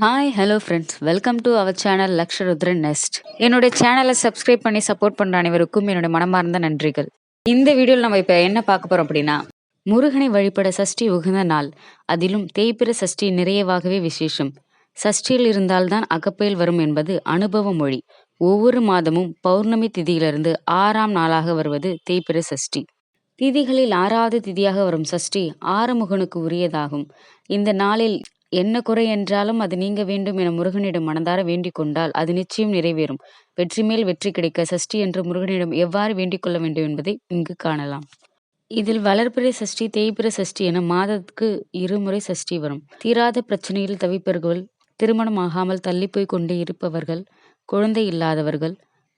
Hi hello friends, welcome to our channel Laksharudran nest. என்னுடைய சேனலை subscribe பண்ணி சப்போர்ட் பண்ணுற அனைவருக்கும் என்னுடைய மனமார்ந்த நன்றிகள். இந்த வீடியோவில் நம்ம இப்போ என்ன பார்க்க போகிறோம் அப்படின்னா, முருகனை வழிபட சஷ்டி உகந்த நாள், அதிலும் தேய்பிறை சஷ்டி நிறையவாகவே விசேஷம். சஷ்டியில் இருந்தால்தான் அகப்பெயல் வரும் என்பது அனுபவ மொழி. ஒவ்வொரு மாதமும் பௌர்ணமி திதியிலிருந்து 6ஆம் நாளாக வருவது தேய்பிறை சஷ்டி. திதிகளில் 6வது திதியாக வரும் சஷ்டி ஆறுமுகனுக்கு உரியதாகும். இந்த நாளில் என்ன குறை என்றாலும் அது நீங்க வேண்டும் என முருகனிடம் மனதார வேண்டிக் கொண்டால் அது நிச்சயம் நிறைவேறும். வெற்றி மேல் வெற்றி கிடைக்க சஷ்டி என்று முருகனிடம் எவ்வாறு வேண்டிக் கொள்ள வேண்டும் என்பதை இங்கு காணலாம். இதில் வளர்பிறை சஷ்டி, தேய்பிறை சஷ்டி என மாதத்துக்கு 2 முறை சஷ்டி வரும். தீராத பிரச்சனையில் தவிப்பவர்கள், திருமணம் ஆகாமல் தள்ளிப்போய் கொண்டே இருப்பவர்கள், குழந்தை இல்லாதவர்கள்,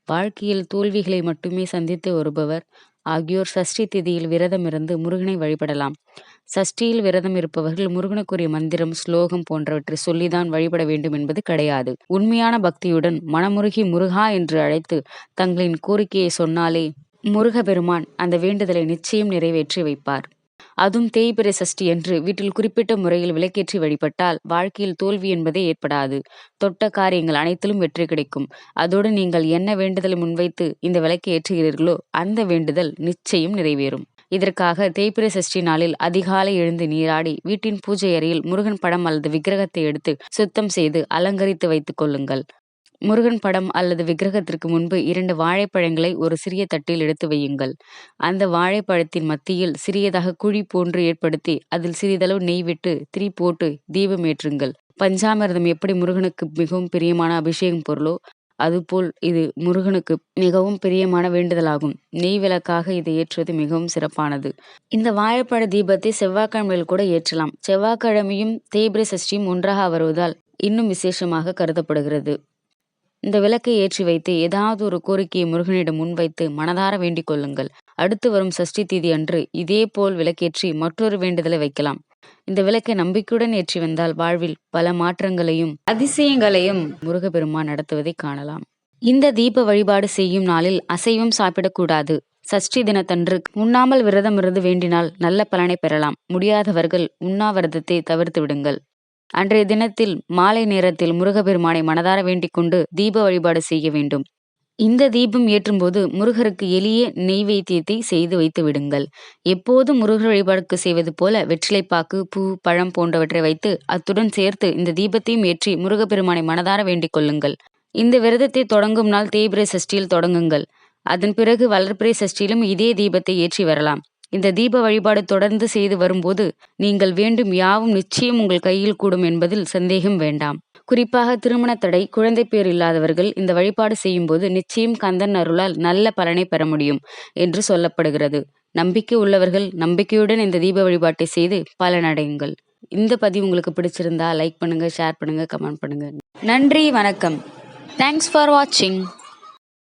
வாழ்க்கையில் தோல்விகளை மட்டுமே சந்தித்து வருபவர் ஆகியோர் சஷ்டி திதியில் விரதம் இருந்து முருகனை வழிபடலாம். சஷ்டியில் விரதம் இருப்பவர்கள் முருகனுக்குரிய மந்திரம், ஸ்லோகம் போன்றவற்றை சொல்லிதான் வழிபட வேண்டும் என்பது கிடையாது. உண்மையான பக்தியுடன் மனமுருகி முருகா என்று அழைத்து தங்களின் கோரிக்கையை சொன்னாலே முருகபெருமான் அந்த வேண்டுதலை நிச்சயம் நிறைவேற்றி வைப்பார். அதுவும் தேய்பிறை சஷ்டி என்று வீட்டில் குறிப்பிட்ட முறையில் விளக்கேற்றி வழிபட்டால் வாழ்க்கையில் தோல்வி என்பதே ஏற்படாது. தொட்ட காரியங்கள் அனைத்திலும் வெற்றி கிடைக்கும். அதோடு நீங்கள் என்ன வேண்டுதலை முன்வைத்து இந்த விளக்கை ஏற்றுகிறீர்களோ அந்த வேண்டுதல் நிச்சயம் நிறைவேறும். இதற்காக தேய்பிறை சஷ்டி நாளில் அதிகாலை எழுந்து நீராடி வீட்டின் பூஜை அறையில் முருகன் படம் அல்லது விக்கிரகத்தை எடுத்து சுத்தம் செய்து அலங்கரித்து வைத்துக் கொள்ளுங்கள். முருகன் படம் அல்லது விக்கிரகத்திற்கு முன்பு 2 வாழைப்பழங்களை ஒரு சிறிய தட்டில் எடுத்து வையுங்கள். அந்த வாழைப்பழத்தின் மத்தியில் சிறியதாக குழி போன்று ஏற்படுத்தி அதில் சிறிதளவு நெய் விட்டு திரி போட்டு தீபம் ஏற்றுங்கள். பஞ்சாமிர்தம் எப்படி முருகனுக்கு மிகவும் பிரியமான அபிஷேகம் பொருளோ அதுபோல் இது முருகனுக்கு மிகவும் பிரியமான வேண்டுதலாகும். நெய் விளக்காக இதை ஏற்றுவது மிகவும் சிறப்பானது. இந்த வாழைப்பழ தீபத்தை செவ்வாய்க்கிழமையில் கூட ஏற்றலாம். செவ்வாய்க்கிழமையும் தேய்பிறை சஷ்டியும் ஒன்றாக வருவதால் இன்னும் விசேஷமாக கருதப்படுகிறது. இந்த விளக்கை ஏற்றி வைத்து ஏதாவது ஒரு கோரிக்கையை முருகனிடம் முன்வைத்து மனதார வேண்டிக் கொள்ளுங்கள். அடுத்து வரும் சஷ்டி தீதி அன்று இதே போல் விளக்கேற்றி மற்றொரு வேண்டுதலை வைக்கலாம். இந்த விளக்கை நம்பிக்கையுடன் ஏற்றி வந்தால் வாழ்வில் பல மாற்றங்களையும் அதிசயங்களையும் முருகப்பெருமான் நடத்துவதை காணலாம். இந்த தீப வழிபாடு செய்யும் நாளில் அசைவம் சாப்பிடக்கூடாது. சஷ்டி தினத்தன்று உண்ணாமல் விரதம் இருந்து வேண்டினால் நல்ல பலனை பெறலாம். முடியாதவர்கள் உண்ணாவிரதத்தை தவிர்த்து விடுங்கள். அன்றைய தினத்தில் மாலை நேரத்தில் முருகப்பெருமானை மனதார வேண்டிக் கொண்டு தீப வழிபாடு செய்ய வேண்டும். இந்த தீபம் ஏற்றும்போது முருகருக்கு எளிய நெய்வேத்தியத்தை செய்து வைத்து விடுங்கள். எப்போதும் முருகர் வழிபாடுக்கு செய்வது போல வெற்றிலைப்பாக்கு, பூ, பழம் போன்றவற்றை வைத்து அத்துடன் சேர்த்து இந்த தீபத்தையும் ஏற்றி முருகப்பெருமானை மனதார வேண்டிக் கொள்ளுங்கள். இந்த விரதத்தை தொடங்கும் நாள் தேய்பிறை சஷ்டியில் தொடங்குங்கள். அதன் பிறகு வளர்பிறை சஷ்டியிலும் இதே தீபத்தை ஏற்றி வரலாம். இந்த தீப வழிபாடு தொடர்ந்து செய்து வரும்போது நீங்கள் வேண்டும் யாவும் நிச்சயம் உங்கள் கையில் கூடும் என்பதில் சந்தேகம் வேண்டாம். குறிப்பாக திருமண தடை, குழந்தை பேர் இல்லாதவர்கள் இந்த வழிபாடு செய்யும் போது நிச்சயம் கந்தன் அருளால் நல்ல பலனை பெற முடியும் என்று சொல்லப்படுகிறது. நம்பிக்கை உள்ளவர்கள் நம்பிக்கையுடன் இந்த தீப வழிபாட்டை செய்து பலனடையுங்கள். இந்த பதிவு உங்களுக்கு பிடிச்சிருந்தா லைக் பண்ணுங்க, ஷேர் பண்ணுங்க, கமெண்ட் பண்ணுங்க. நன்றி, வணக்கம். தேங்க்ஸ் ஃபார் வாட்சிங்.